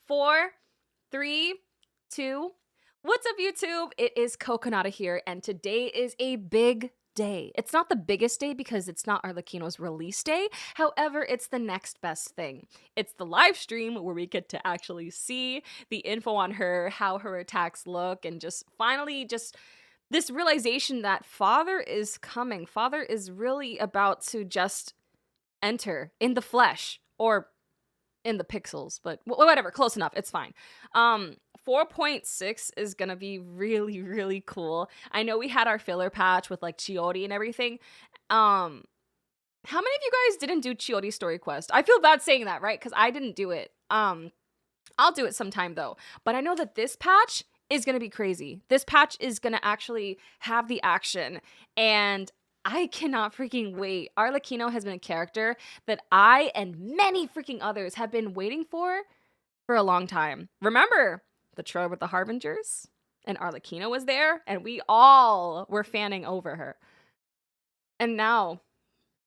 4, 3, 2. What's up, YouTube? It is Coconata here, and today is a big day. It's not the biggest day because it's not Arlecchino's release day. However, it's the next best thing. It's the live stream where we get to actually see the info on her, how her attacks look, and just finally just this realization that Father is coming. Father is really about to just enter in the flesh, or in the pixels, but whatever, close enough, it's fine. 4.6 is gonna be really, really cool. I know we had our filler patch with like Chiori and everything. How many of you guys didn't do Chiori story quest? I feel bad saying that, right? Because I didn't do it. I'll do it sometime though. But I know that this patch is gonna be crazy. This patch is gonna actually have the action, and I cannot freaking wait. Arlecchino has been a character that I and many freaking others have been waiting for a long time. Remember the trailer with the Harbingers? And Arlecchino was there, and we all were fanning over her. And now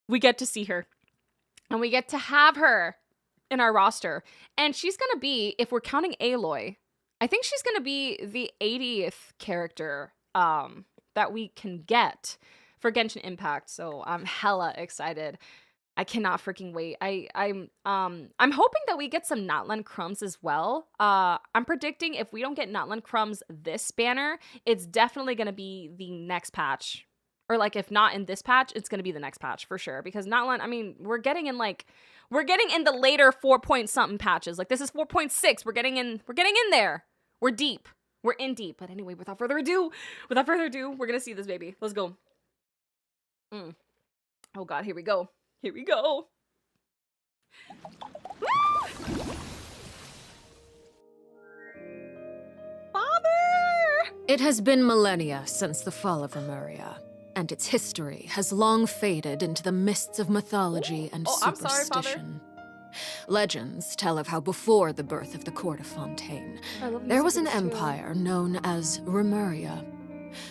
we get to see her, and we get to have her in our roster. And she's gonna be, if we're counting Aloy, I think she's gonna be the 80th character that we can get for Genshin Impact, so I'm hella excited. I cannot freaking wait. I'm hoping that we get some Notland crumbs as well. I'm predicting if we don't get Notland crumbs this banner, it's definitely gonna be the next patch. Or like if not in this patch, it's gonna be the next patch for sure. Because Notland, I mean, we're getting in the later 4 point something patches. Like this is 4.6. We're getting in there. We're deep. We're in deep. But anyway, without further ado, we're gonna see this baby. Let's go. Oh god, here we go. Here we go. Father! It has been millennia since the fall of Remuria, and its history has long faded into the mists of mythology and superstition. Legends tell of how before the birth of the court of Fontaine, there was an empire known as Remuria.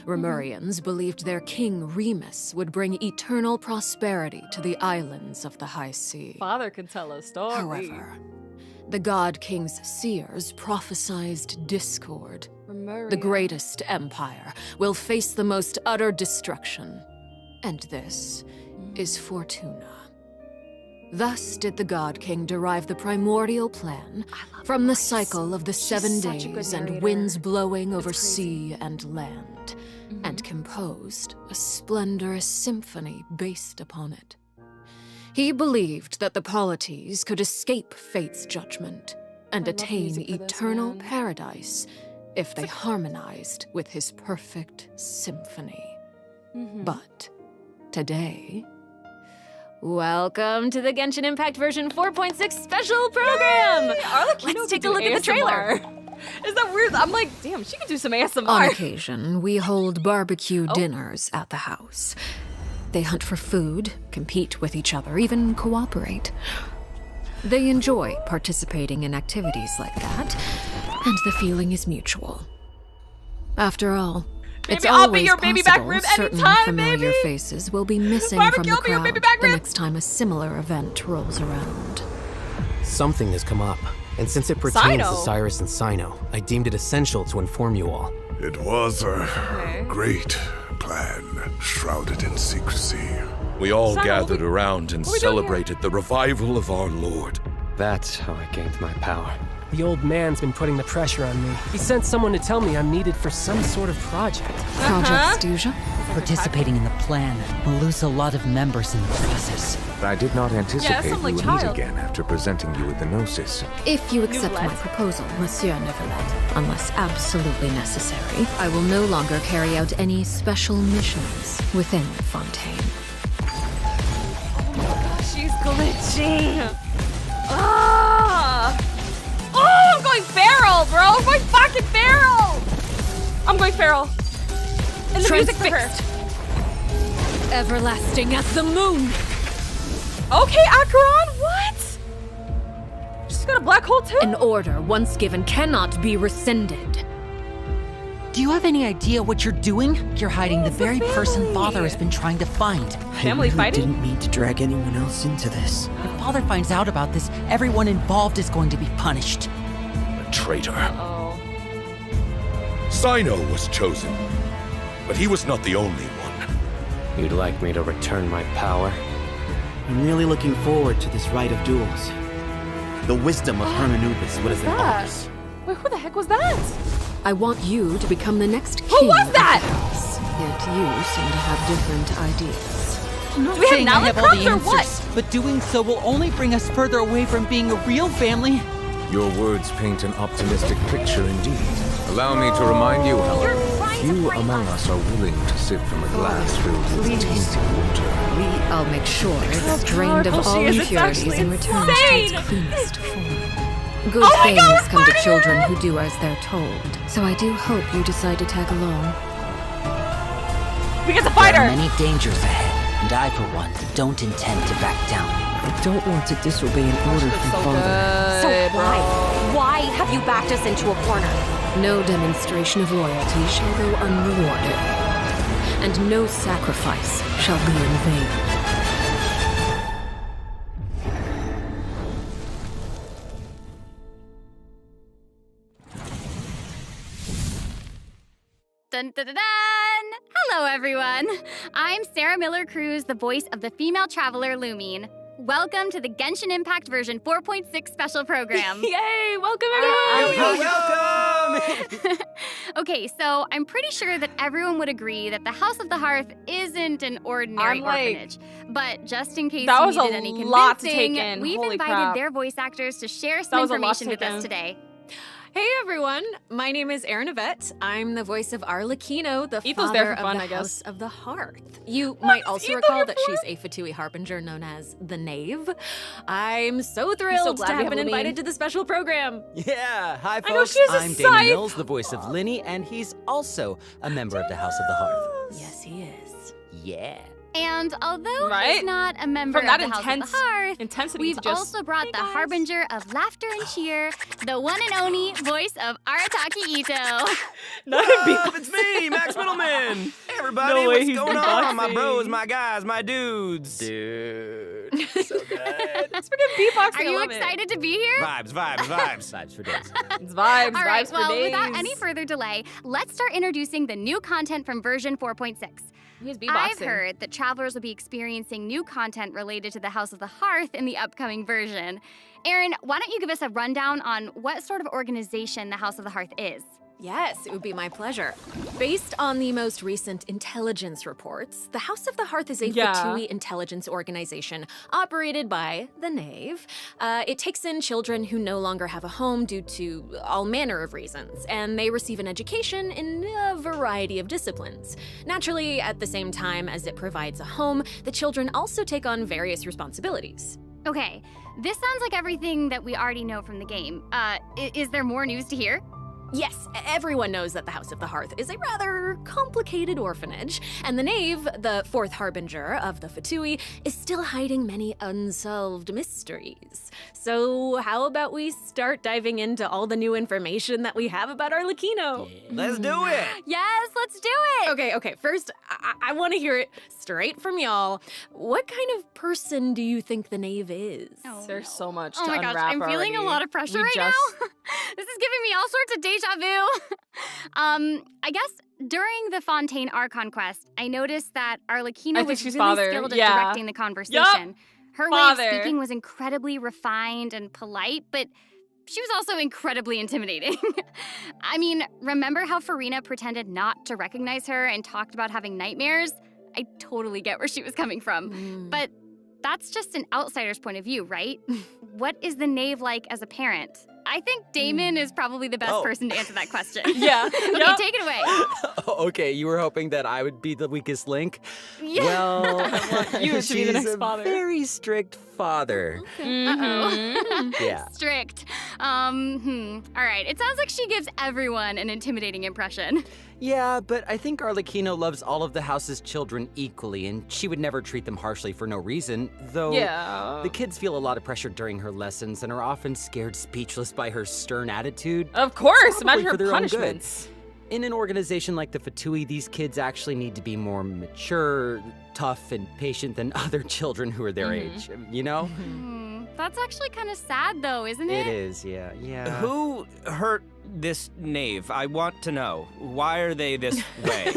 Remurians believed their king Remus would bring eternal prosperity to the islands of the high sea. Father can tell a story. However, the god king's seers prophesied discord. Remuria. The greatest empire will face the most utter destruction. And this is Fortuna. Thus did the god king derive the primordial plan from the cycle of the 7 days and winds blowing over sea and land, and composed a splendorous symphony based upon it. He believed that the polities could escape fate's judgment and attain eternal paradise if they harmonized with his perfect symphony. But today, welcome to the Genshin Impact version 4.6 special program! Let's take a look at the trailer. Is that weird? I'm like, damn, she can do some ASMR. On occasion, we hold barbecue dinners at the house. They hunt for food, compete with each other, even cooperate. They enjoy participating in activities like that, and the feeling is mutual. After all, it's always possible certain familiar faces will be missing from the crowd the next time a similar event rolls around. Something has come up, and since it pertains to Cyrus and Cyno, I deemed it essential to inform you all. It was a great plan, shrouded in secrecy. We all gathered around and celebrated the revival of our Lord. That's how I gained my power. The old man's been putting the pressure on me. He sent someone to tell me I'm needed for some sort of project. Project Stuja? Participating in the plan will lose a lot of members in the process. I did not anticipate we would meet again after presenting you with the Gnosis. If you accept my proposal, Monsieur Neverlet, unless absolutely necessary, I will no longer carry out any special missions within Fontaine. She's glitching. Oh, I'm going feral, bro. I'm going fucking feral. I'm going feral. And the music for her. Everlasting as the moon. Okay, Acheron, what? She's got a black hole too? An order once given cannot be rescinded. Do you have any idea what you're doing? You're hiding the very person Father has been trying to find. Family fighting? I didn't mean to drag anyone else into this. If Father finds out about this, everyone involved is going to be punished. traitor. Oh. Sino was chosen, but he was not the only one. You'd like me to return my power? I'm really looking forward to this rite of duels. The wisdom of Hermanubis would have been ours. Wait, who the heck was that? I want you to become the next king. Who was that? Yet you seem to have different ideas. I'm not We have saying I have all the Nalacrons or what? answers, but doing so will only bring us further away from being a real family. Your words paint an optimistic picture indeed. Allow me to remind you, however, few among us are willing to sip from a glass filled with tainted water. I'll make sure it's drained of all impurities and returned to its cleanest form. Good things come to children who do as they're told. So I do hope you decide to tag along. We get the There fighter! are many dangers ahead, and I, for one, don't intend to back down. I don't want to disobey an order from Father. So why? Why have you backed us into a corner? No demonstration of loyalty shall go unrewarded, and no sacrifice shall be in vain. Dun, dun, dun, dun. Hello, everyone. I'm Sarah Miller-Cruz, the voice of the female traveler Lumine. Welcome to the Genshin Impact version 4.6 special program. Yay! Welcome, everyone! Welcome! Okay, so I'm pretty sure that everyone would agree that the House of the Hearth isn't an ordinary orphanage. But just in case That you was needed a any lot to convincing, take in. we've Holy invited crap. their voice actors to share That some was a lot to information with take us in. today. Hey everyone, my name is Erin Yvette. I'm the voice of Arlecchino, the Etho's father there for fun, of I the guess. House of the Hearth. You might also Etho recall here that for? she's a Fatui Harbinger known as the Knave. I'm so thrilled glad to we have have been Lumine. invited to the special program. Yeah, hi folks. I know she has a I'm Damon scythe. Mills, the voice of Lyney, and he's also a member of the House of the Hearth. Yes, he is. Yeah. And although Right? he's not a member From of that the House of intense the Hearth, intensity we've to just, also brought "Hey, the guys." harbinger of laughter and cheer, the one and only voice of Arataki Ito. Not a beat. It's me, Max Middleman. Hey everybody, No way what's he's going on? My beatboxing. bros, my guys, my dudes. Dude, so good. It's freaking beatboxing. Are you excited to be here? Vibes vibes for days. It's vibes, All right, vibes for well, days. without any further delay, let's start introducing the new content from version 4.6. He's beatboxing. I've heard that travelers will be experiencing new content related to the House of the Hearth in the upcoming version. Erin, why don't you give us a rundown on what sort of organization the House of the Hearth is? Yes, it would be my pleasure. Based on the most recent intelligence reports, the House of the Hearth is a Fatui intelligence organization operated by the Knave. It takes in children who no longer have a home due to all manner of reasons, and they receive an education in a variety of disciplines. Naturally, at the same time as it provides a home, the children also take on various responsibilities. Okay, this sounds like everything that we already know from the game. Is there more news to hear? Yes, everyone knows that the House of the Hearth is a rather complicated orphanage, and the Knave, the fourth harbinger of the Fatui, is still hiding many unsolved mysteries. So how about we start diving into all the new information that we have about Arlecchino? Let's do it. Yes, let's do it! Okay, first, I want to hear it straight from y'all. What kind of person do you think the Knave is? There's so much Oh to my gosh, unwrap I'm feeling a already. lot of pressure We right just- now. This is giving me all sorts of deja vu. I guess during the Fontaine Archon quest, I noticed that Arlecchino I think was she's really father. skilled at Yeah. directing the conversation. Her way Father. of speaking was incredibly refined and polite, but she was also incredibly intimidating. I mean, remember how Farina pretended not to recognize her and talked about having nightmares? I totally get where she was coming from. But that's just an outsider's point of view, right? What is the Knave like as a parent? I think Damon is probably the best person to answer that question. Yeah. Okay, take it away. Okay, you were hoping that I would be the weakest link? Yeah. Well, you to be the next she's a father. very strict father. Uh-oh. Yeah. Strict. All right, it sounds like she gives everyone an intimidating impression. Yeah, but I think Arlecchino loves all of the house's children equally, and she would never treat them harshly for no reason, though the kids feel a lot of pressure during her lessons and are often scared speechless by her stern attitude. Of course, Probably imagine for her their own good. punishments. In an organization like the Fatui, these kids actually need to be more mature, tough, and patient than other children who are their age, you know? That's actually kind of sad, though, isn't it? It is, yeah. Who hurt this knave. I want to know. Why are they this way?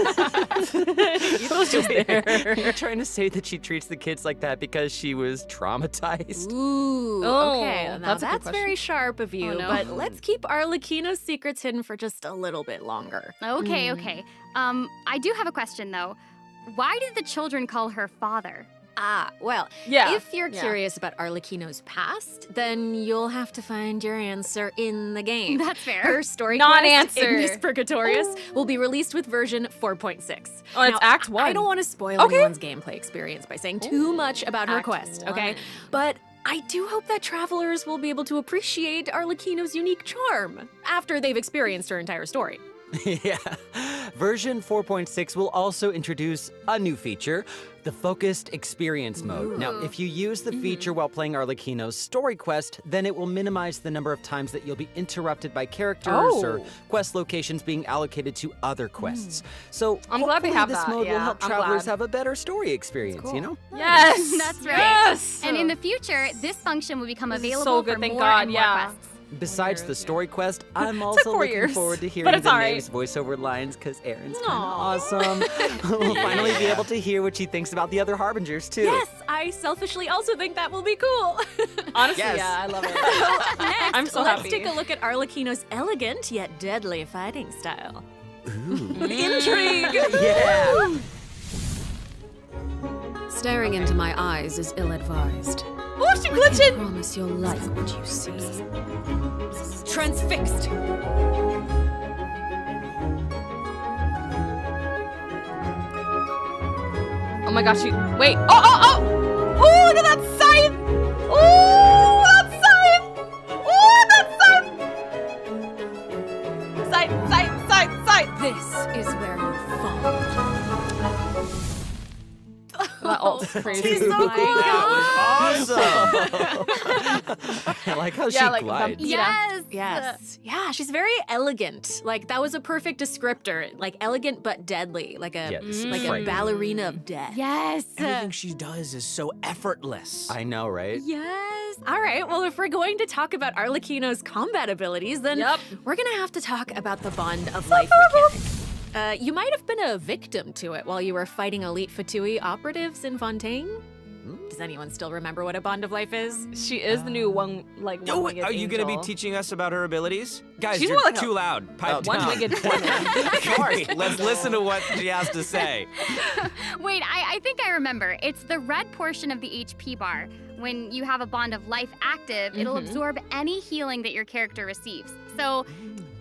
You're trying to say that she treats the kids like that because she was traumatized? Ooh, Oh, okay. Now that's a good that's very sharp of you, Oh, no. but let's keep Arlecchino's secrets hidden for just a little bit longer. Okay, okay. I do have a question, though. Why did the children call her father? Well, if you're curious about Arlecchino's past, then you'll have to find your answer in the game. That's fair. Her story Non-answer. quest, Ignis Purgatorius, will be released with version 4.6. Oh, it's Now, Act 1. I don't want to spoil anyone's gameplay experience by saying too much about her Act quest, 1. okay? But I do hope that travelers will be able to appreciate Arlecchino's unique charm after they've experienced her entire story. Yeah. Version 4.6 will also introduce a new feature, the Focused Experience Mode. Now, if you use the feature while playing Arlecchino's story quest, then it will minimize the number of times that you'll be interrupted by characters or quest locations being allocated to other quests. So I'm glad they hopefully have this that, mode will yeah, help I'm travelers glad. have a better story experience, you know? Yes! That's right. Yes! And in the future, this function will become This is available so good, for thank more God, and more yeah. quests. Besides the story quest, I'm also 4 looking years, forward to but hearing it's the all right. name's voiceover lines because Erin's kind of awesome. We'll finally be able to hear what she thinks about the other Harbingers, too. Yes, I selfishly also think that will be cool. Honestly, Yes. yeah, I love it. Next, I'm so let's happy. take a look at Arlecchino's elegant yet deadly fighting style. Intrigue! Yeah! Staring into my eyes is ill-advised. Oh, she I glitching! promise you'll like what you see. Transfixed! Oh my gosh, wait. Oh! Oh, look at that scythe! Oh, that scythe! Oh, that scythe! Scythe! This is where you fall. That ult's crazy. She's so cool. That was awesome! I like how she glides. Yes! Yes. Yeah, she's very elegant. Like, that was a perfect descriptor. Like, elegant but deadly. Like a ballerina of death. Yes! Everything she does is so effortless. I know, right? Yes. All right, well, if we're going to talk about Arlecchino's combat abilities, then we're gonna have to talk about the Bond of Life mechanic. You might have been a victim to it while you were fighting elite Fatui operatives in Fontaine. Does anyone still remember what a Bond of Life is? She is the new one-legged Are you gonna be angel. teaching us about her abilities? Guys, She's you're more like too loud. Pipe down. one-legged woman. Sorry, let's listen to what she has to say. Wait, I think I remember. It's the red portion of the HP bar. When you have a Bond of Life active, it'll absorb any healing that your character receives. So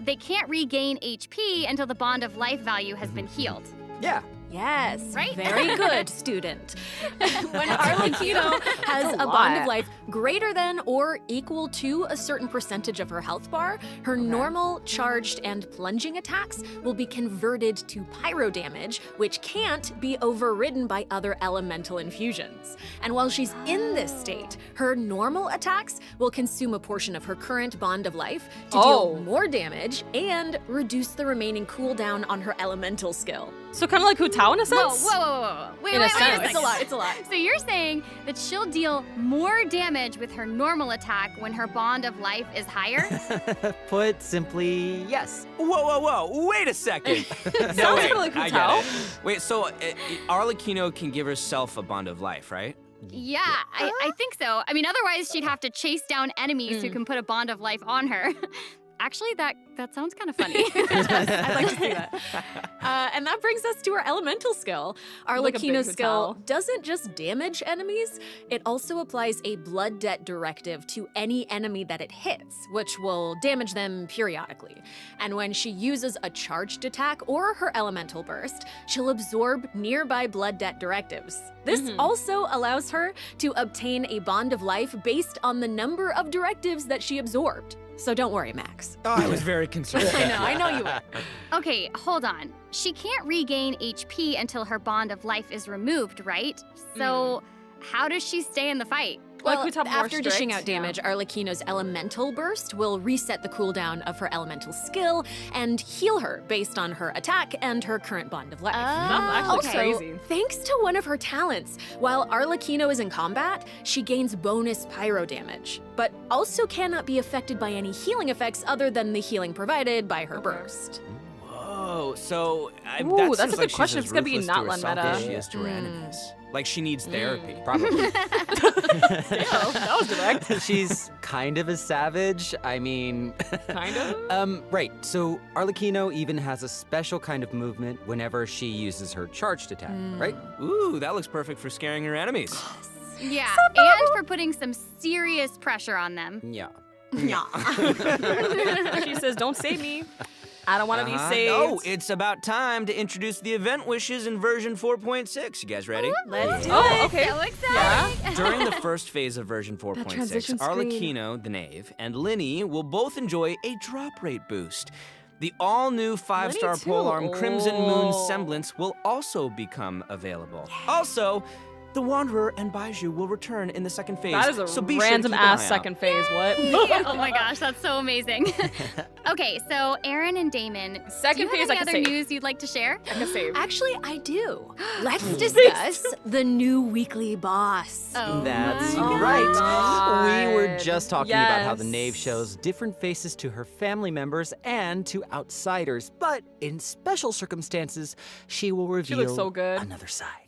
they can't regain HP until the Bond of Life value has been healed. Yeah. Yes, Right? very good, student. When Arlecchino has a Bond of Life greater than or equal to a certain percentage of her health bar, her normal, charged, and plunging attacks will be converted to pyro damage, which can't be overridden by other elemental infusions. And while she's in this state, her normal attacks will consume a portion of her current Bond of Life to deal more damage and reduce the remaining cooldown on her elemental skill. So kind of like Hu Tao in a sense? Whoa. Wait, In a wait, sense. wait. It's a lot. So you're saying that she'll deal more damage with her normal attack when her Bond of Life is higher? Put simply, yes. Whoa. Wait a second. Sounds No, wait, kinda like Hu I Tao. get it. Wait, so Arlecchino can give herself a Bond of Life, right? Yeah, I think so. I mean, otherwise she'd have to chase down enemies who can put a Bond of Life on her. Actually, that sounds kind of funny. I'd like to see that. And that brings us to her elemental skill. Arlecchino's skill doesn't just damage enemies, it also applies a blood debt directive to any enemy that it hits, which will damage them periodically. And when she uses a charged attack or her elemental burst, she'll absorb nearby blood debt directives. This also allows her to obtain a Bond of Life based on the number of directives that she absorbed. So don't worry, Max. Oh, I was very concerned. I know you were. Okay, hold on. She can't regain HP until her Bond of Life is removed, right? So how does she stay in the fight? Like, Well, we have more after dishing strict? out damage, Arlecchino's elemental burst will reset the cooldown of her elemental skill and heal her based on her attack and her current bond of life. That's Also, crazy. thanks to one of her talents, while Arlecchino is in combat, she gains bonus pyro damage, but also cannot be affected by any healing effects other than the healing provided by her burst. Whoa, so Ooh, that that's seems a good like she's question. as It's gonna be ruthless not to one herself meta. as she is to her enemies. Like she needs therapy. Probably. That was direct. She's kind of a savage. I mean... Kind of? Right. So Arlecchino even has a special kind of movement whenever she uses her charged attack, right? Ooh, that looks perfect for scaring her enemies. Yeah, and for putting some serious pressure on them. Yeah. She says, don't save me. I don't want to be saved. Oh, it's about time to introduce the event wishes in version 4.6. You guys ready? Let's do it. Okay. So exciting. Yeah. During the first phase of version 4.6, transition screen. Arlecchino, the Knave, and Lyney will both enjoy a drop rate boost. The all-new 5-star too. polearm Crimson Moon Oh. Semblance will also become available. Also, the Wanderer and Baiju will return in the second phase. That is a so be sure to random keep an ass eye out. second phase. What? Oh my gosh, that's so amazing. Okay, so Aaron and Damon, Second do you phase, have I any can other save. news you'd like to share? I can save. Actually, I do. Let's discuss the new weekly boss. Oh That's my right. God. We were just talking about how the Yes. Knave shows different faces to her family members and to outsiders, but in special circumstances, she will She reveal looks so good. another side.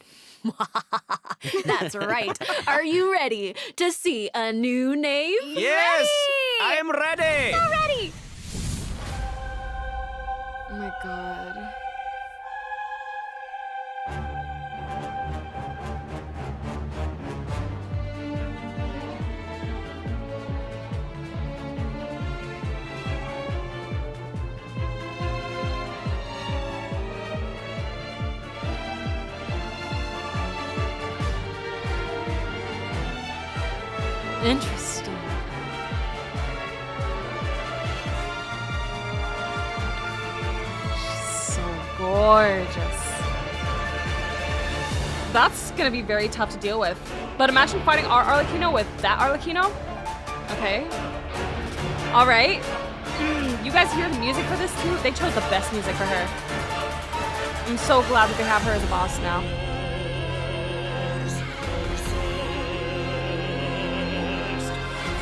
That's right. Are you ready to see a new Knave? Yes! I am ready! Ready! Oh my god. Interesting. She's so gorgeous. That's gonna be very tough to deal with. But imagine fighting our Arlecchino with that Arlecchino. Okay. All right. You guys hear the music for this too? They chose the best music for her. I'm so glad that they have her as a boss now.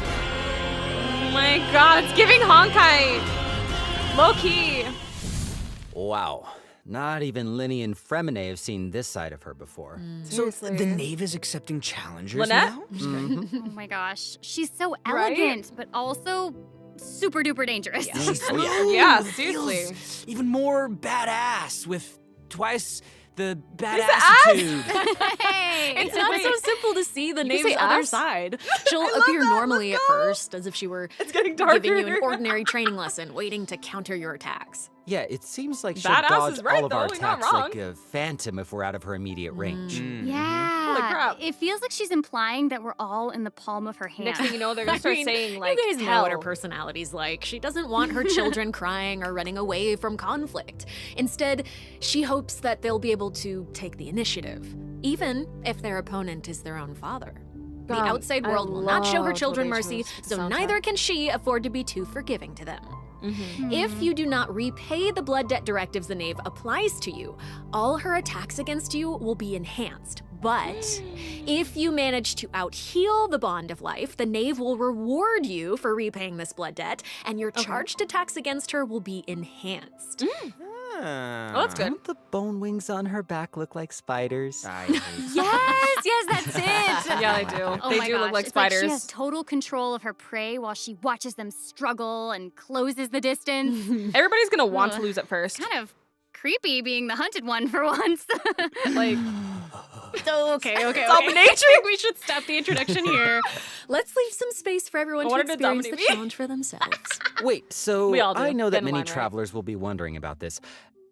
Oh my god, it's giving Honkai! Low key. Wow. Not even Lyney and Fremine have seen this side of her before. So the Knave is accepting challengers Lynette? now? Oh my gosh, she's so Right? elegant, but also super duper dangerous. Yeah, seriously. Feels even more badass with twice the ass? badassitude. Hey, It's not so simple to see the can Knave's say other ass? side. She'll love appear that. normally Let's at go. first, as if she were It's getting darker. giving you an ordinary training lesson, waiting to counter your attacks. Yeah, it seems like she'll Badass dodge is right, all of our though, you're not attacks wrong. like a phantom if we're out of her immediate range. Yeah. Holy crap. It feels like she's implying that we're all in the palm of her hand. Next thing you know, they're gonna start saying like, you guys know what her hell. personality's like. She doesn't want her children crying or running away from conflict. Instead, she hopes that they'll be able to take the initiative, even if their opponent is their own father. The God, outside I world will not show her loved children what they mercy, chose for so soundtrack. neither can she afford to be too forgiving to them. Mm-hmm. If you do not repay the blood debt directives the Knave applies to you, all her attacks against you will be enhanced. But if you manage to out-heal the Bond of Life, the Knave will reward you for repaying this blood debt, and your charged attacks against her will be enhanced. Oh, that's good. Don't the bone wings on her back look like spiders? I hate Yes, that's it. Yeah, they do. Oh They my do gosh. look like it's Like spiders. she has total control of her prey while she watches them struggle and closes the distance. Everybody's gonna want to lose at first. Kind of creepy being the hunted one for once. Like, Okay. dominatrix. We should stop the introduction here. Let's leave some space for everyone I to wanted to experience the dominate me. challenge for themselves. Wait, so We all do. I know that Ben many and Wine, right? travelers will be wondering about this.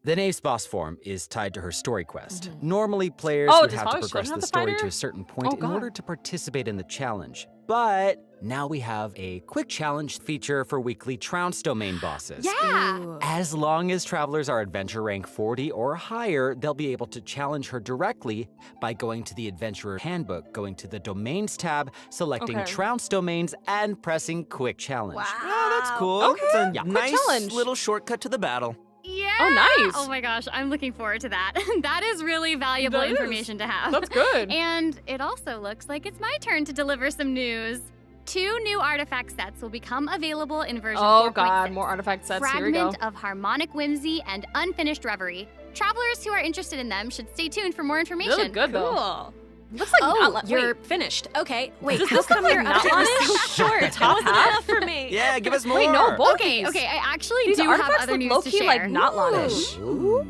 The Knave's boss form is tied to her story quest. Normally, players would have to progress the story to a certain point in order to participate in the challenge. But now we have a quick challenge feature for weekly Trounce domain bosses. Yeah! Ooh. As long as travelers are adventure rank 40 or higher, they'll be able to challenge her directly by going to the Adventurer Handbook, going to the Domains tab, selecting Trounce domains, and pressing Quick Challenge. Wow. Oh, that's cool. Okay. It's a nice challenge. little shortcut to the battle. Yeah. Oh, nice. Oh my gosh, I'm looking forward to that. That is really valuable That is. information to have. That's good. And it also looks like it's my turn to deliver some news. 2 new artifact sets will become available in version 4.6. Oh god, more artifact sets. Here we go. Fragment of Harmonic Whimsy and Unfinished Reverie. Travelers who are interested in them should stay tuned for more information. They look good though. Cool. Looks like you're finished. Okay, wait, Does how this come look you're like up to not this so short? Top That wasn't half? enough for me. Yeah, give us more. Wait, no, both Okay, these. I actually These do have artifacts other look news low-key to share. like not Lanish.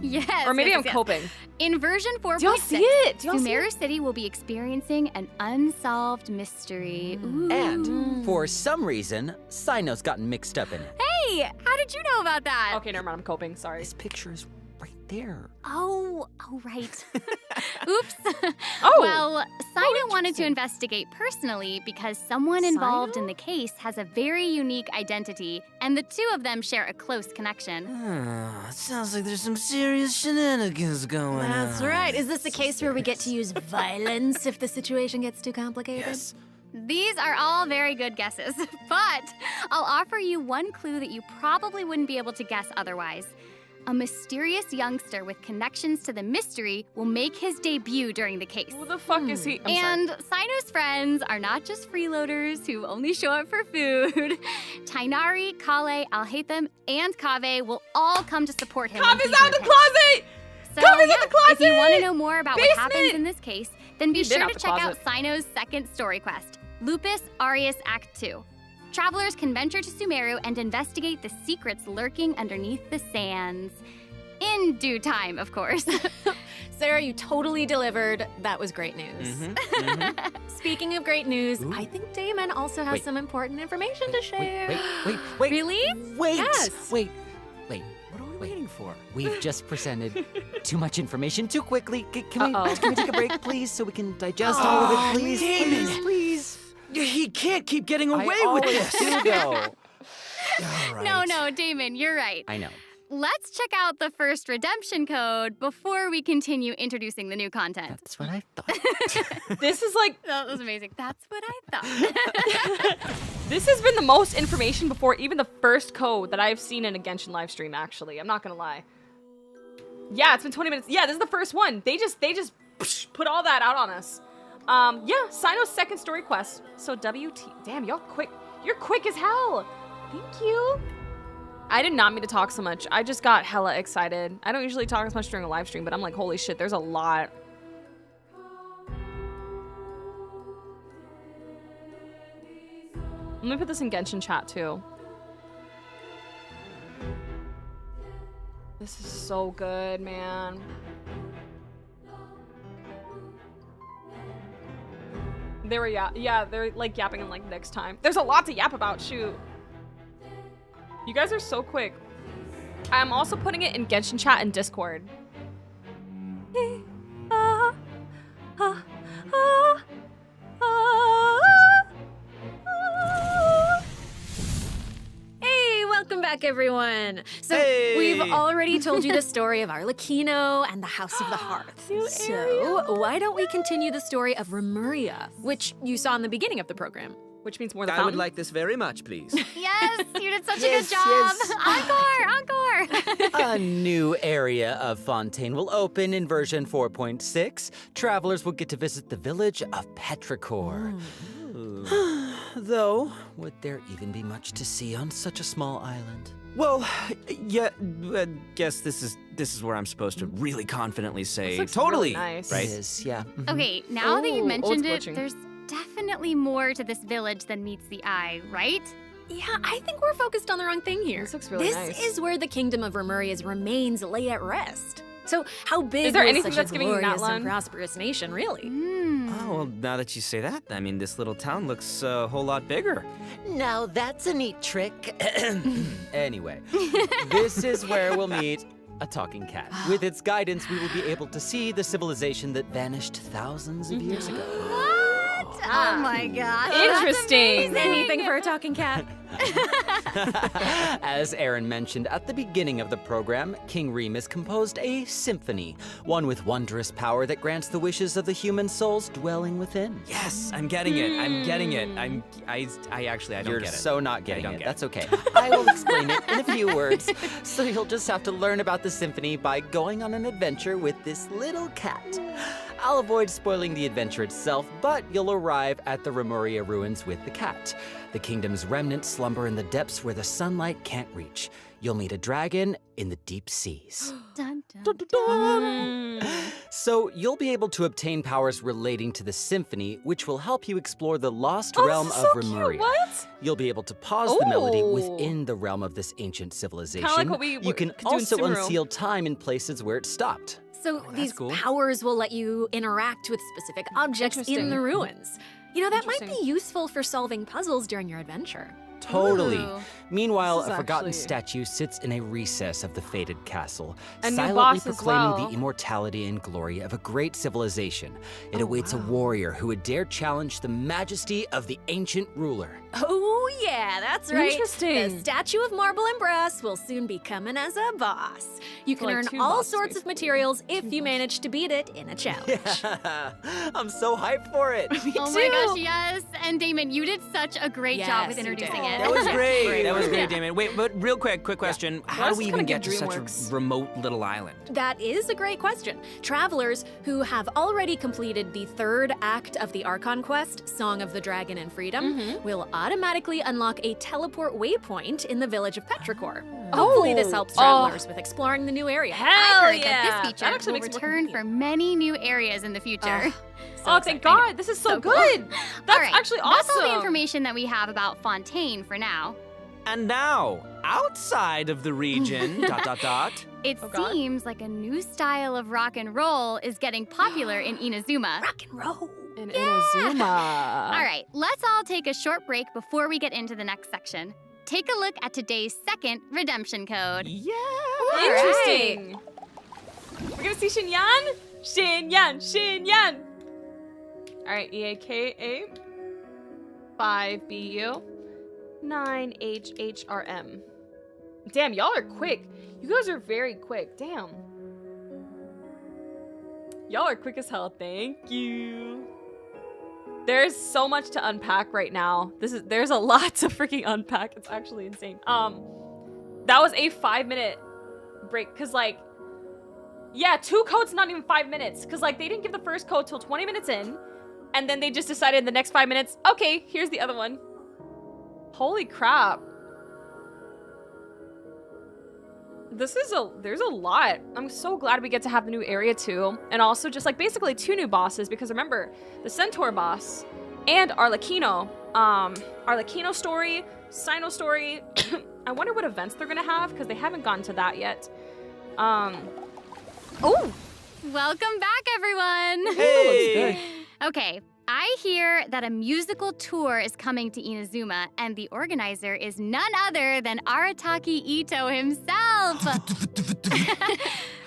Yes. Or maybe yes, I'm yes. coping. In version 4.6, Do y'all see it? Do y'all see Sumeru City will be experiencing an unsolved mystery. Ooh. And for some reason, Sino's gotten mixed up in it. Hey, how did you know about that? Okay, never mind. I'm coping. Sorry. This picture is right there. Oh, right. Oops. Oh. Well, Sino wanted to investigate personally because someone involved in the case has a very unique identity, and the two of them share a close connection. Sounds like there's some serious shenanigans going on. That's right. Is this the case where we get to use violence if the situation gets too complicated? Yes. These are all very good guesses, but I'll offer you one clue that you probably wouldn't be able to guess otherwise. A mysterious youngster with connections to the mystery will make his debut during the case. Who the fuck is he? And Sino's friends are not just freeloaders who only show up for food. Tainari, Kale, Alhaitham, and Kaveh will all come to support him. when Kave's he's out in the pinch. closet! So, Kave's yeah, out the closet! if you want to know more about what happens Basement! in this case, then be He's been sure out to the check out closet. Sino's second story quest, Lupus Aureus Act 2. Travelers can venture to Sumeru and investigate the secrets lurking underneath the sands. In due time, of course. Sarah, you totally delivered. That was great news. Speaking of great news, I think Damon also has some important information to share. Wait. Really? Wait. Yes. Wait. What are we waiting for? We've just presented too much information too quickly. Can we take a break, please, so we can digest all of it, please? Damon. Please. He can't keep getting away I with always this. do, though. All right. No, Damon, you're right. I know. Let's check out the first redemption code before we continue introducing the new content. That's what I thought. This is like That was amazing. That's what I thought. this has been the most information before even the first code that I've seen in a Genshin live stream. Actually, I'm not gonna lie. Yeah, it's been 20 minutes. Yeah, this is the first one. They just put all that out on us. Yeah, Sino's second story quest. So WT. Damn, y'all quick. You're quick as hell. Thank you. I did not mean to talk so much. I just got hella excited. I don't usually talk as much during a live stream, but I'm like, holy shit, there's a lot. Let me put this in Genshin chat too. This is so good, man. They were yeah, they're like yapping in like next time. There's a lot to yap about, shoot. You guys are so quick. I'm also putting it in Genshin chat and Discord. Hey, welcome back, everyone. So Hey. we've already told you the story of Arlecchino and the House of the Hearth. So why don't we continue the story of Remuria, which you saw in the beginning of the program? Which means more the I fountain. would like this very much, please. Yes, you did such Yes, a good job. yes. Encore. A new area of Fontaine will open in version 4.6. Travelers will get to visit the village of Petrichor. Though, would there even be much to see on such a small island? well, yeah, I guess this is where I'm supposed to really confidently say This looks totally, really nice. right? It is, yeah. Okay, now that you Ooh, mentioned it's it, glitching. there's definitely more to this village than meets the eye, right? Yeah, I think we're focused on the wrong thing here. This looks really This nice. is where the kingdom of Remuria's remains lay at rest. So how big Is there was anything such that's a giving you glorious Natlan? and prosperous nation, really? Oh, well, now that you say that, I mean, this little town looks a whole lot bigger. Now that's a neat trick. Anyway, this is where we'll meet a talking cat. With its guidance, we will be able to see the civilization that vanished thousands of years ago. What? Oh my gosh. Interesting. Anything for a talking cat. As Aaron mentioned at the beginning of the program, King Remus composed a symphony, one with wondrous power that grants the wishes of the human souls dwelling within. Yes, I'm getting it. I'm getting it. I don't You're get it. so not getting it. get That's okay. I will explain it in a few words. So you'll just have to learn about the symphony by going on an adventure with this little cat. I'll avoid spoiling the adventure itself, but you'll arrive at the Remuria ruins with the cat. The kingdom's remnants slumber in the depths where the sunlight can't reach. You'll meet a dragon in the deep seas. Dun, dun, dun. So you'll be able to obtain powers relating to the symphony, which will help you explore the lost realm of Remuria. What? You'll be able to pause the melody within the realm of this ancient civilization. Kinda like what we you can could do in also Sumeru. unseal time in places where it stopped. So these cool. powers will let you interact with specific objects in Interesting. the ruins. You know, that might be Interesting. useful for solving puzzles during your adventure. Totally. Ooh. Meanwhile, This a is forgotten actually- statue sits in a recess of the fated castle, A new silently boss as proclaiming well. the immortality and glory of a great civilization. It awaits a warrior who would dare challenge the majesty of the ancient ruler. Oh, yeah, that's right. Interesting. The statue of marble and brass will soon be coming as a boss. You can Like earn two all bosses, sorts of materials if you manage to beat it in a challenge. I'm so hyped for it. Oh my gosh, yes. And Damon, you did such a great job with Yes, you introducing did. it. That was great. Great That was work. great, Damon. Wait, but real quick question. How Let's do we kinda even give get to such DreamWorks. a remote little island? That is a great question. Travelers who have already completed the third act of the Archon quest, Song of the Dragon and Freedom, will automatically unlock a teleport waypoint in the village of Petrichor. Hopefully this helps travelers with exploring the new area. Hell I heard yeah. that this That feature actually will makes it more return for many new areas in the future. Oh, thank God. This is so cool. good. That's All right, actually awesome. That's all the information that we have about Fontaine for now. And now, outside of the region, ... It God. seems like a new style of rock and roll is getting popular in Inazuma. Rock and roll. In Inazuma. All right, let's all take a short break before we get into the next section. Take a look at today's second redemption code. Yeah. Interesting. We're gonna see Xinyan. Xinyan. All right, EAKA 5BU 9HHRM. Damn, y'all are quick. You guys are very quick. Damn. Y'all are quick as hell. Thank you. There's so much to unpack right now. There's a lot to freaking unpack. It's actually insane. That was a 5-minute break, cause like, yeah, 2 codes, not even 5 minutes, cause like they didn't give the first code till 20 minutes in, and then they just decided in the next 5 minutes, okay, here's the other one. Holy crap. There's a lot. I'm so glad we get to have the new area too. And also just like basically 2 new bosses, because remember, the Centaur boss and Arlecchino. Arlecchino story, Sino story. I wonder what events they're gonna have, because they haven't gotten to that yet. Oh! Welcome back, everyone! Hey! Okay, I hear that a musical tour is coming to Inazuma, and the organizer is none other than Arataki Ito himself!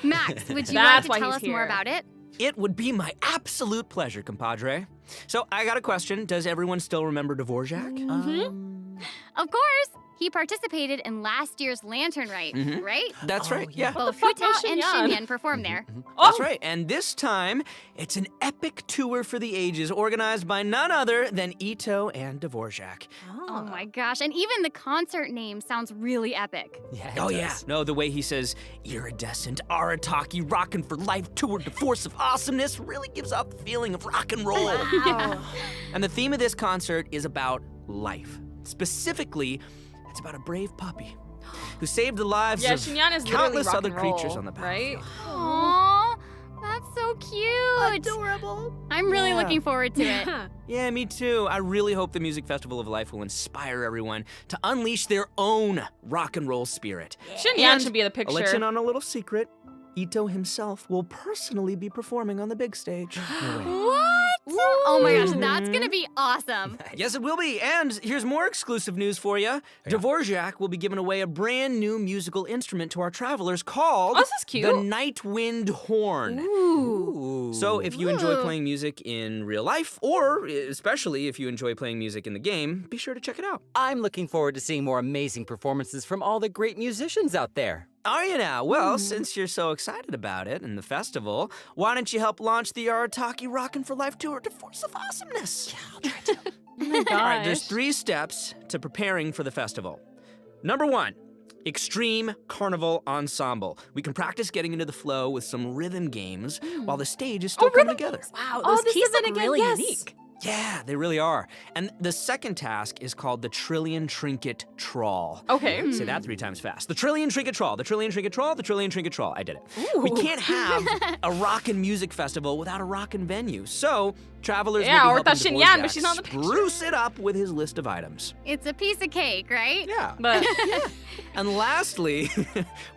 Max, would you like That's to why tell he's us more here. about it? It would be my absolute pleasure, compadre. So I got a question. Does everyone still remember Dvorak? Of course! He participated in last year's Lantern Rite, right? That's right, yeah. Both fuck Futa was and Xinyan? Xinyan performed there. That's right, and this time, it's an epic tour for the ages organized by none other than Ito and Dvorak. Oh my gosh, and even the concert name sounds really epic. Yeah, Oh yeah, no, the way he says, iridescent, Arataki, rockin' for life tour de force of awesomeness really gives off the feeling of rock and roll. Wow. And the theme of this concert is about life. Specifically, it's about a brave puppy who saved the lives Yeah, of Xinyan is literally countless rock other and roll, creatures on the right? battlefield. Aww, that's so cute. Adorable. I'm really Yeah. looking forward to it. Yeah, me too. I really hope the Music Festival of Life will inspire everyone to unleash their own rock and roll spirit. Xinyan And should be in the I'll let you picture. in on a little secret. Ito himself will personally be performing on the big stage. What? Oh my gosh, that's gonna be awesome. Yes, it will be. And here's more exclusive news for you. Dvorak will be giving away a brand new musical instrument to our travelers called this is cute. the Night Wind Horn. Ooh. So if you enjoy playing music in real life, or especially if you enjoy playing music in the game, be sure to check it out. I'm looking forward to seeing more amazing performances from all the great musicians out there. Are you now? Well, since you're so excited about it and the festival, why don't you help launch the Arataki Rockin' for Life Tour to Force of Awesomeness? Yeah, I'll try to. Oh my gosh. All right, there's 3 steps to preparing for the festival. Number 1, Extreme Carnival Ensemble. We can practice getting into the flow with some rhythm games while the stage is still coming together. Wow, those keys look really unique. Yeah, they really are. And the second task is called the Trillion Trinket Trawl. Okay. Say that 3 times fast. The Trillion Trinket Trawl, the Trillion Trinket Trawl, the Trillion Trinket Trawl. I did it. We can't have a rockin' music festival without a rockin' venue. So, travelers will be helping Dvorak spruce it up with his list of items. It's a piece of cake, right? Yeah. But And lastly,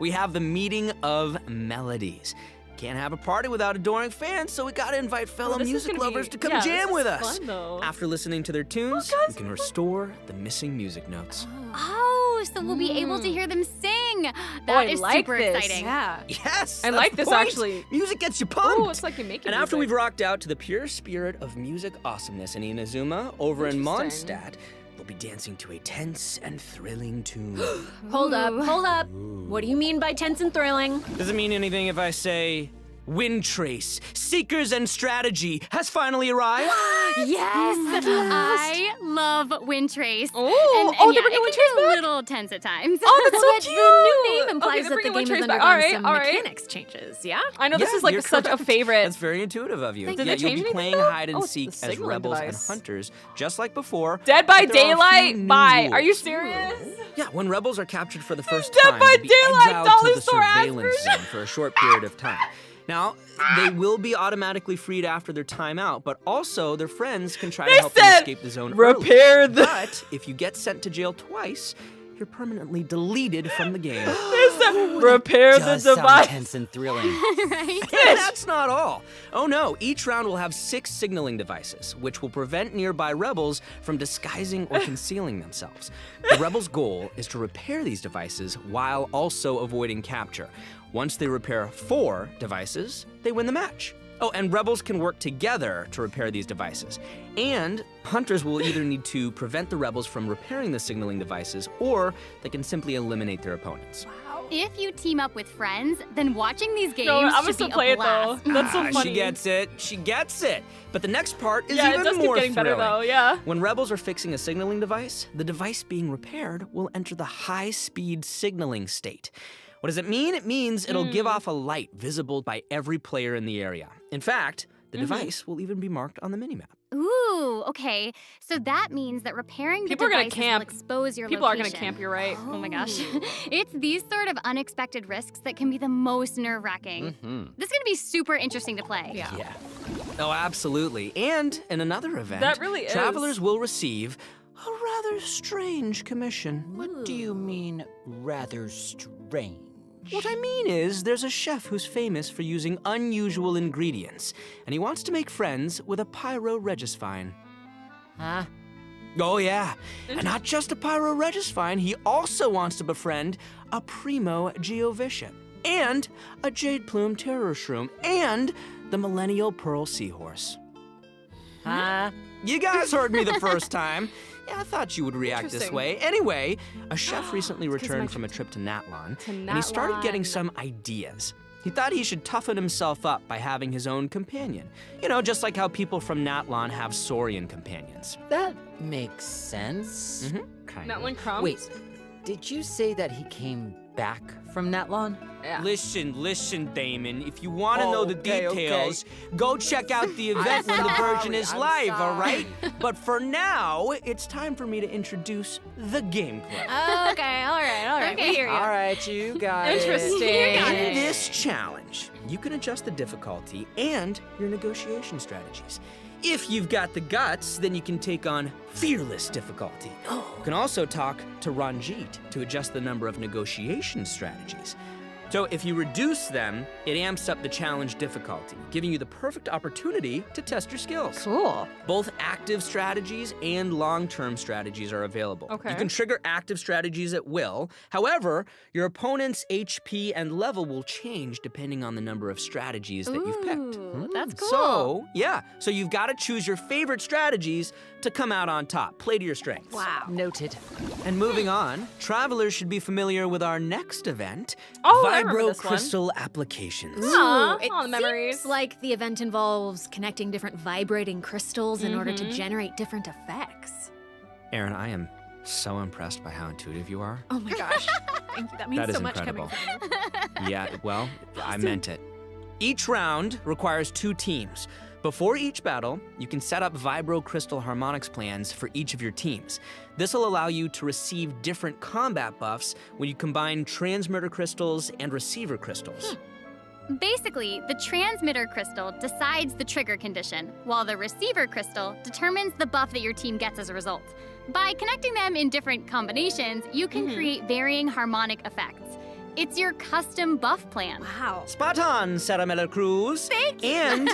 we have the Meeting of Melodies. Can't have a party without adoring fans, so we gotta invite fellow music lovers to come jam with us. After listening to their tunes, we can restore the missing music notes. Oh, so we'll be able to hear them sing. That is super exciting. Yeah. Yes, I like this actually. Music gets you pumped. Oh, it's like you're making And after music. we've rocked out to the pure spirit of music awesomeness in Inazuma, over in Mondstadt, we'll be dancing to a tense and thrilling tune. Hold up. What do you mean by tense and thrilling? Does it mean anything if I say Windtrace, Seekers and Strategy, has finally arrived? Yes! I love Windtrace. Oh, and they're yeah, bringing it can Windtrace be a back? little tense at times. Oh, that's so But cute. the new name implies they're that the bringing game has Windtrace back. undergone some All right. mechanics changes, yeah? I know this is like you're such a correct. favorite. That's very intuitive of you. Did they Yeah, you'll change be anything, playing though? hide Oh, and it's the seek as signaling rebels device. and hunters, just like before. Dead by but there are a Daylight? few new Bye. Are you rules. serious? Yeah, when rebels are captured for the first Dead time, by they'll be Daylight, exiled Dollar to the Store surveillance Asperger. zone for a short period of time. Now, they will be automatically freed after their time out, but also their friends can try to help them escape the zone repair early. But if you get sent to jail twice, you're permanently deleted from the game. Repair the Does sound device. tense and thrilling. Right? And that's not all. Oh no, each round will have 6 signaling devices, which will prevent nearby rebels from disguising or concealing themselves. The rebels' goal is to repair these devices while also avoiding capture. Once they repair 4 devices, they win the match. Oh, and rebels can work together to repair these devices. And hunters will either need to prevent the rebels from repairing the signaling devices, or they can simply eliminate their opponents. If you team up with friends, then watching these games No, I'm gonna should still be play a it though. blast. That's so funny. She gets it. She gets it. But the next part is Yeah, it even does keep more getting better, thrilling. though, yeah. When rebels are fixing a signaling device, the device being repaired will enter the high-speed signaling state. What does it mean? It means it'll give off a light visible by every player in the area. In fact, the device will even be marked on the minimap. Ooh, okay. So that means that repairing the People are gonna devices camp. will expose your People are location. gonna camp, you're right. Oh my gosh. It's these sort of unexpected risks that can be the most nerve-wracking. This is gonna be super interesting to play. Yeah. Oh, absolutely. And in another event, That really is. travelers will receive a rather strange commission. What do you mean, rather strange? What I mean is, there's a chef who's famous for using unusual ingredients, and he wants to make friends with a pyro-regisvine. Huh? Oh yeah, and not just a pyro-regisvine, he also wants to befriend a primo geovician, and a jade plume terror shroom, and the millennial pearl seahorse. Huh? You guys heard me the first time. Yeah, I thought you would react this Interesting. way. Anyway, a chef recently returned from a trip to Natlan, and he started getting some ideas. He thought he should toughen himself up by having his own companion. You know, just like how people from Natlan have Saurian companions. That makes sense. Kind Natlan of. crumbs? Wait, did you say that he came back from Natlan? Yeah. Listen, Damon. If you want to know the Okay, details, go check out the event when the Virgin is live, all right? But for now, it's time for me to introduce the gameplay. Okay, all right. Okay. We hear you. All right, you got it. Interesting. In this challenge, you can adjust the difficulty and your negotiation strategies. If you've got the guts, then you can take on fearless difficulty. You can also talk to Ranjit to adjust the number of negotiation strategies. So if you reduce them, it amps up the challenge difficulty, giving you the perfect opportunity to test your skills. Cool. Both active strategies and long-term strategies are available. Okay. You can trigger active strategies at will. However, your opponent's HP and level will change depending on the number of strategies that you've picked. That's cool. So you've got to choose your favorite strategies to come out on top. Play to your strengths. Wow. Noted. And moving on, travelers should be familiar with our next event, I remember this one. Crystal Applications. It all the memories. seems like the event involves connecting different vibrating crystals in order to generate different effects. Aaron, I am so impressed by how intuitive you are. Oh my gosh. Thank you. That means That is so much incredible. coming from you. Yeah, well, I meant it. Each round requires 2 teams. Before each battle, you can set up Vibro Crystal Harmonics plans for each of your teams. This will allow you to receive different combat buffs when you combine transmitter crystals and receiver crystals. Basically, the transmitter crystal decides the trigger condition, while the receiver crystal determines the buff that your team gets as a result. By connecting them in different combinations, you can create varying harmonic effects. It's your custom buff plan. Wow. Spot on, Sarah Miller Cruz. Thank you. And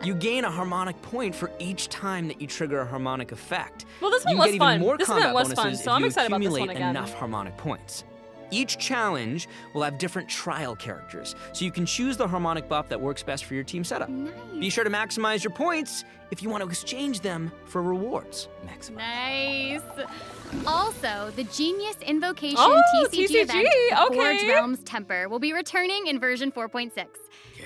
you gain a harmonic point for each time that you trigger a harmonic effect. Well, this one you was can get fun. even more This combat event was bonuses fun, so if I'm you excited about this accumulate one again. enough harmonic points. Each challenge will have different trial characters, so you can choose the harmonic buff that works best for your team setup. Nice. Be sure to maximize your points if you want to exchange them for rewards. Nice. Also, the Genius Invocation Oh, TCG event, TCG, the okay. Forge Realms Temper, will be returning in version 4.6.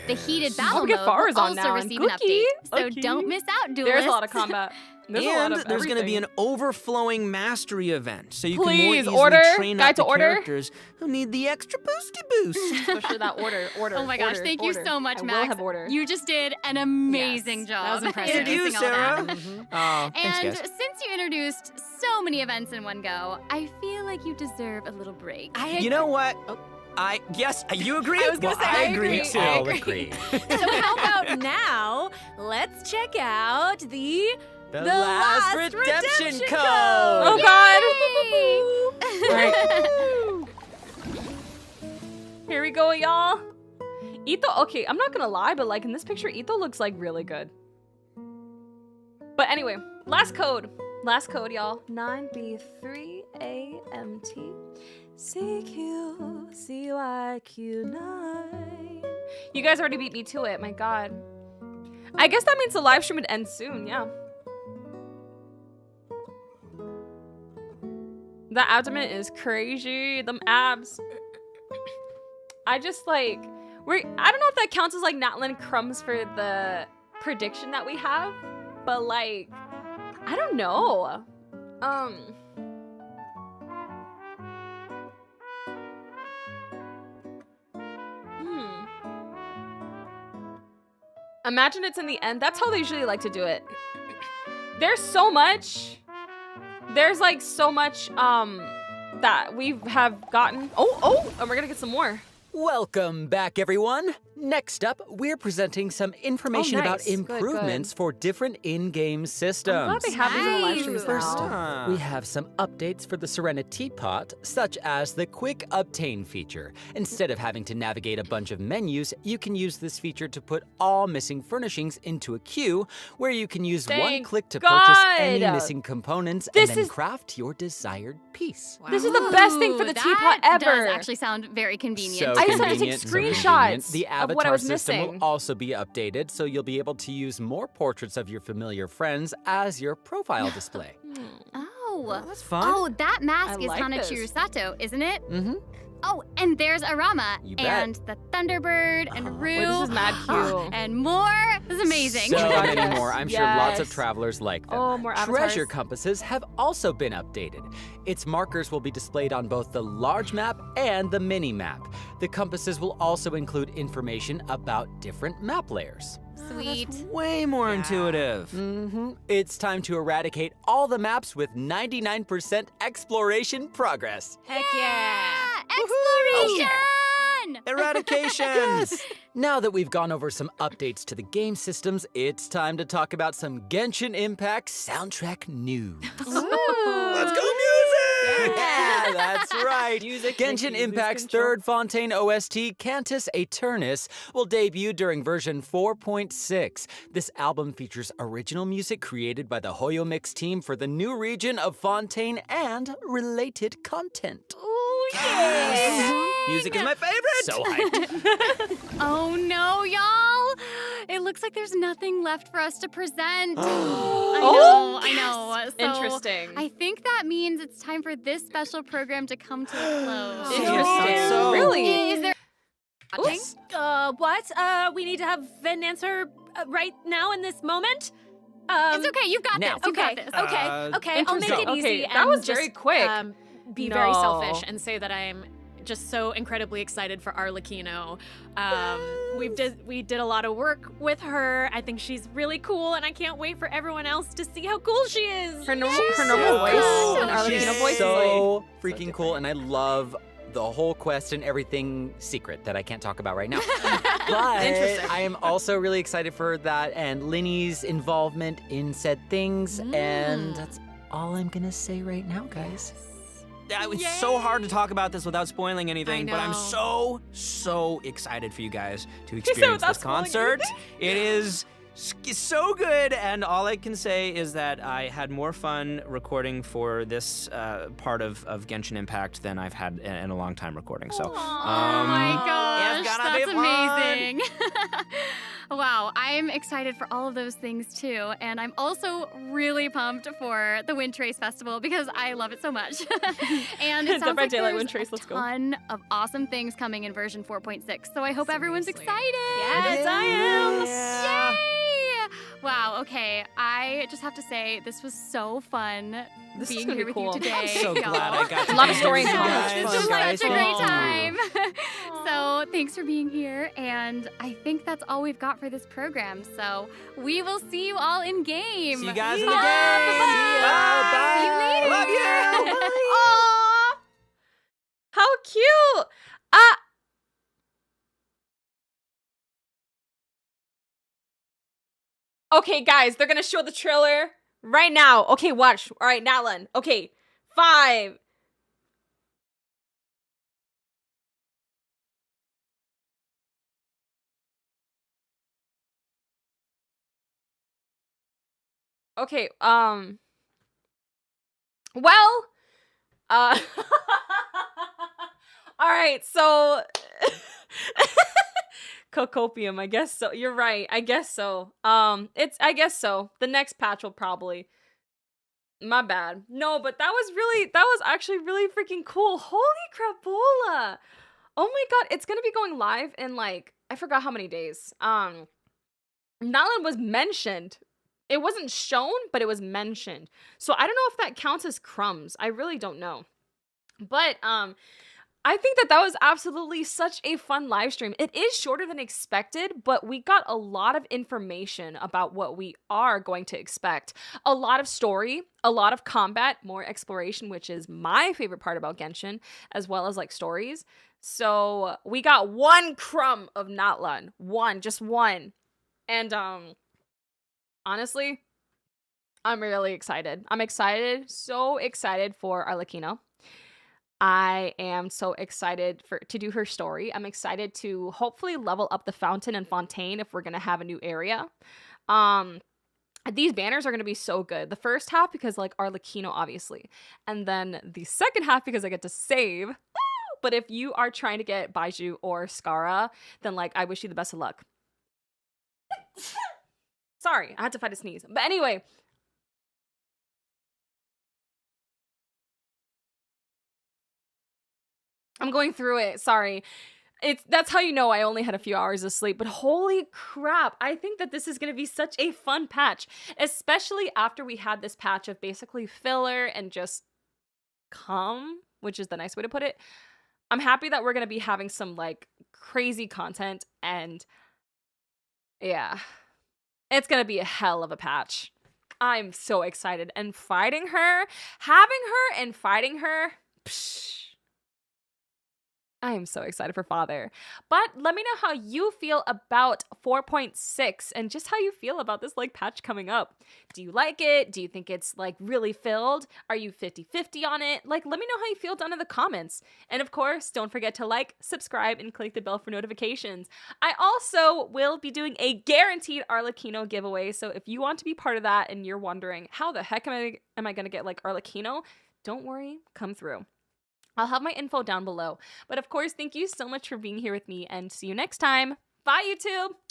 The heated battle we get mode Fars will on also now, and receive an Cookie. update, so Okay. don't miss out, duelists. There's a lot of combat. There's a lot And of there's going to be everything. an overflowing mastery event, so you can more Please, easily order. train Guide up to the order. characters who need the extra boosty boost. Especially that order. Oh my gosh, thank you so much, I Max. will have order. You just did an amazing job. that was impressive. Thank you, introducing all Sarah. that. Oh, thanks, And guys. since you introduced so many events in one go, I feel like you deserve a little break. You know what? Yes, you agree? I was gonna Well, say, I I agree agree. too. I I'll agree. agree. So how about now, let's check out the last redemption code. Oh God. Here we go, y'all. Ito, okay, I'm not gonna lie, but like in this picture, Ito looks like really good. But anyway, last code, y'all. 9B3AMT CQCYQ9. You guys already beat me to it, my God. I guess that means the live stream would end soon, yeah. The abdomen is crazy. Them abs. I just like I don't know if that counts as like Natlin crumbs for the prediction that we have, but like I don't know. Imagine it's in the end. That's how they usually like to do it. There's so much. There's like so much that we have gotten. And we're gonna get some more. Welcome back, everyone. Next up, we're presenting some information about nice. Good, improvements for different in-game systems. I'm glad they have these in the live streams First now. up, we have some updates for the Serenity Pot, such as the Quick Obtain feature. Instead of having to navigate a bunch of menus, you can use this feature to put all missing furnishings into a queue, where you can use one Thank click to purchase any God. missing components This and then is- craft your desired piece. This is the best thing for the teapot That ever. does actually sound very convenient. So I just have to take convenient, so screenshots convenient. The of avatar what I was system missing. will also be updated, so you'll be able to use more portraits of your familiar friends as your profile display. Oh, that's fun. Oh, that mask I is like Hanachiru this. Sato, isn't it? Mm-hmm. Oh, and there's Arama You bet. and the Thunderbird and Rue. Wait, this is mad cute. And more. This is amazing. So many Yes. more. I'm sure lots of Yes. travelers like them. Oh, more avatars. Treasure compasses have also been updated. Its markers will be displayed on both the large map and the mini map. The compasses will also include information about different map layers. Sweet. Way more intuitive. Mm-hmm. It's time to eradicate all the maps with 99% exploration progress. Heck yeah. Exploration! Eradication! Now that we've gone over some updates to the game systems, it's time to talk about some Genshin Impact soundtrack news. Let's go music! Yeah, that's right. Genshin Impact's third Fontaine OST, Cantus Aeternus, will debut during version 4.6. This album features original music created by the Hoyo Mix team for the new region of Fontaine and related content. Ooh, yeah! Music is my favorite! So hyped. Oh no, y'all! It looks like there's nothing left for us to present. I know. So Interesting. I think that means it's time for this special program to come to a close. Interesting. So, really? Is there what? We need to have an answer right now in this moment? It's okay, you've got now. this. You've got this. Okay, I'll make it easy. That was and very just, quick. Be very selfish and say that I'm just so incredibly excited for Arlecchino. We did a lot of work with her. I think she's really cool, and I can't wait for everyone else to see how cool she is. Her normal voice and Arlecchino voice so freaking cool, and I love the whole quest and everything secret that I can't talk about right now. But Interesting. I am also really excited for that and Lyney's involvement in said things, and that's all I'm gonna say right now, guys. It's so hard to talk about this without spoiling anything, but I'm so excited for you guys to experience this concert. It is so good, and all I can say is that I had more fun recording for this part of Genshin Impact than I've had in a long time recording. So, oh my gosh, that's amazing. Wow, I'm excited for all of those things too, and I'm also really pumped for the Windtrace Festival because I love it so much. And it sounds like there's a ton of awesome things coming in version 4.6, so I hope everyone's excited. Yes, I am. Yeah. Yay! Wow, okay, I just have to say, this was so fun being here with you today. I'm so glad I got to Love story and This was such a great time. So thanks for being here, and I think that's all we've got for this program. So we will see you all in game. See you guys in the Bye. game. Bye. Bye. See you later. Love you. Aww. How cute. Okay, guys, they're gonna show the trailer right now. Okay, watch. All right, Natlan. Okay, 5. Okay, well, all right, so Cocopium, I guess so. You're right. I guess so. I guess so. The next patch will probably. My bad. No, but that was actually really freaking cool. Holy crapola. Oh my god, it's gonna be going live in like, I forgot how many days. Nalan was mentioned. It wasn't shown, but it was mentioned. So I don't know if that counts as crumbs. I really don't know. But I think that was absolutely such a fun live stream. It is shorter than expected, but we got a lot of information about what we are going to expect. A lot of story, a lot of combat, more exploration, which is my favorite part about Genshin, as well as like stories. So we got one crumb of Natlan. Just one. And honestly, I'm really excited. I'm excited, so excited for Arlecchino. I am so excited to do her story. I'm excited to hopefully level up the fountain and Fontaine if we're going to have a new area. These banners are going to be so good. The first half because like Arlecchino, obviously. And then the second half because I get to save. But if you are trying to get Baiju or Skara, then like I wish you the best of luck. Sorry, I had to fight a sneeze. But anyway. I'm going through it. Sorry. That's how you know I only had a few hours of sleep. But holy crap. I think that this is going to be such a fun patch. Especially after we had this patch of basically filler and just calm, which is the nice way to put it. I'm happy that we're going to be having some like crazy content. And yeah. It's going to be a hell of a patch. I'm so excited. And fighting her, having her and fighting her. Psh. I am so excited for Father. But let me know how you feel about 4.6 and just how you feel about this like patch coming up. Do you like it? Do you think it's like really filled? Are you 50-50 on it? Like, let me know how you feel down in the comments. And of course, don't forget to like, subscribe, and click the bell for notifications. I also will be doing a guaranteed Arlecchino giveaway. So if you want to be part of that and you're wondering how the heck am I going to get like Arlecchino, don't worry, come through. I'll have my info down below. But of course, thank you so much for being here with me and see you next time. Bye, YouTube!